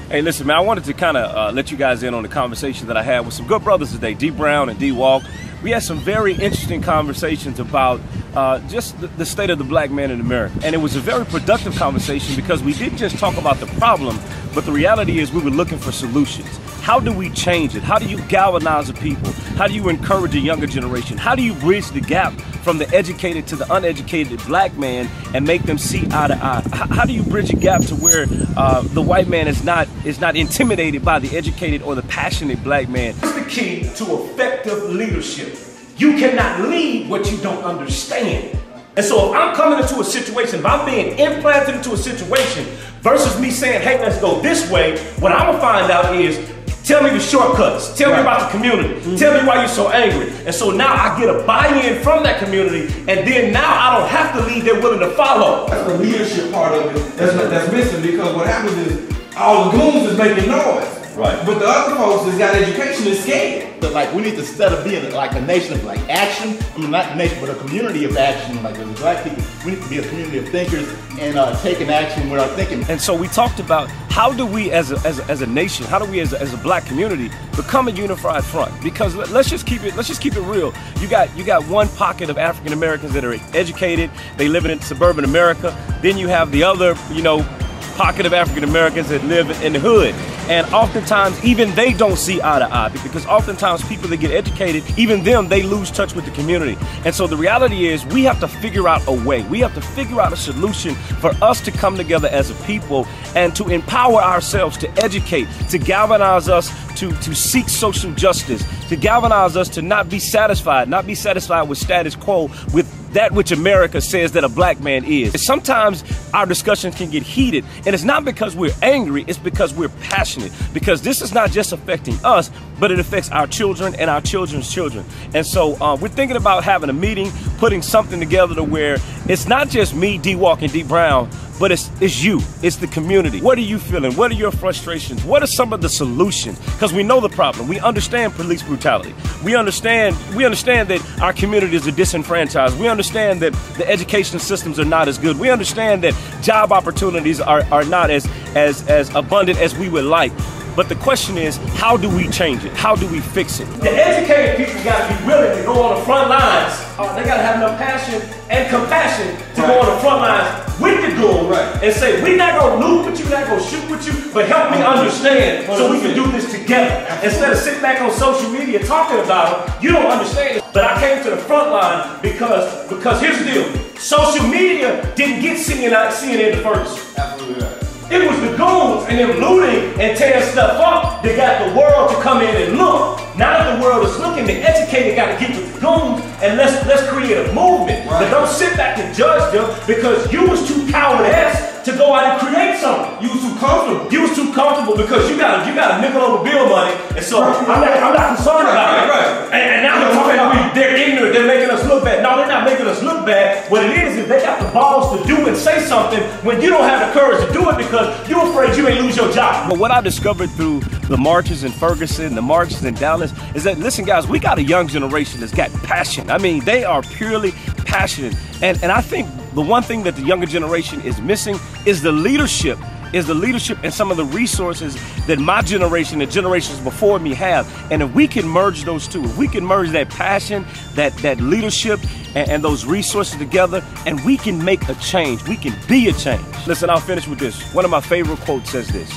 Hey, listen, man, I wanted to kind of let you guys in on the conversation that I had with some good brothers today, D Brown and D Walk. We had some very interesting conversations about just the state of the black man in America. And it was a very productive conversation because we didn't just talk about the problem, but the reality is we were looking for solutions. How do we change it? How do you galvanize the people? How do you encourage a younger generation? How do you bridge the gap from the educated to the uneducated black man and make them see eye to eye? How do you bridge a gap to where the white man is not intimidated by the educated or the passionate black man? That's the key to effective leadership. You cannot lead what you don't understand. And so if I'm coming into a situation, if I'm being implanted into a situation versus me saying, hey, let's go this way, what I'm gonna find out is, tell me the shortcuts. Tell me about the community. Tell me why you're so angry. And so now I get a buy-in from that community, and then now I don't have to lead, they're willing to follow. That's the leadership part of it that's missing, because what happens is all the goons is making noise. Right. But the other folks that's got education is scared. But like we need to, instead of being like a nation of like action, I mean not a nation, but a community of action, like as black people, we need to be a community of thinkers and taking action with our thinking. And so we talked about how do we as a nation, how do we as a black community become a unified front? Because let's just keep it real. You got one pocket of African Americans that are educated, they live in suburban America. Then you have the other, pocket of African Americans that live in the hood. And oftentimes, even they don't see eye to eye, because oftentimes people that get educated, even them, they lose touch with the community. And so the reality is we have to figure out a way. We have to figure out a solution for us to come together as a people and to empower ourselves to educate, to galvanize us to seek social justice, to galvanize us to not be satisfied with status quo, with that which America says that a black man is. Sometimes our discussions can get heated, and it's not because we're angry, it's because we're passionate, because this is not just affecting us, but it affects our children and our children's children. And so we're thinking about having a meeting, putting something together to where it's not just me, D Walk and D Brown, but it's you, it's the community. What are you feeling? What are your frustrations? What are some of the solutions? Because we know the problem. We understand police brutality. We understand that our communities are disenfranchised. We understand that the education systems are not as good. We understand that job opportunities are not as abundant as we would like. But the question is, how do we change it? How do we fix it? The educated people got to be willing to go on the front lines. They got to have enough passion and compassion to go on the front lines with the goon and say, we're not going to loot with you, not going to shoot with you, but help me understand so we can do this together. Instead of sitting back on social media talking about it, you don't understand it. But I came to the front line because here's the deal. Social media didn't get CNN first. Absolutely right. It was the goons and them looting and tearing stuff up that got the world to come in and look. Now that the world is looking, the educated got to get with the goons and let's create a movement. But don't sit back and judge them because you was too coward-ass to go out and create something. You was too comfortable. You was too comfortable because you got a nickel over bill money, and so I'm not concerned about it. And now they're talking about they're ignorant, they're making us look bad. No, they're not making us look bad. What it is they got the balls to do and say something when you don't have the courage to do it because you're afraid you may lose your job. But what I discovered through the marches in Ferguson, the marches in Dallas, is that, listen guys, we got a young generation that's got passion. I mean, they are purely passionate. And I think the one thing that the younger generation is missing is the leadership. And some of the resources that my generation and generations before me have. And if we can merge those two, if we can merge that passion, that leadership and those resources together, and we can make a change, we can be a change. Listen, I'll finish with this. One of my favorite quotes says this: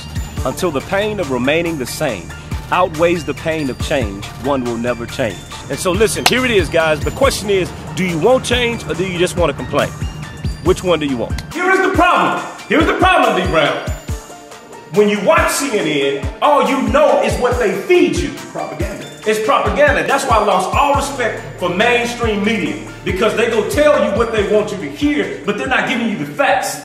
until the pain of remaining the same outweighs the pain of change, one will never change. And so listen, here it is guys. The question is, do you want change or do you just want to complain? Which one do you want? Here is the problem. Here's the problem, D Brown. When you watch CNN, all you know is what they feed you. Propaganda. It's propaganda. That's why I lost all respect for mainstream media, because they go tell you what they want you to hear, but they're not giving you the facts.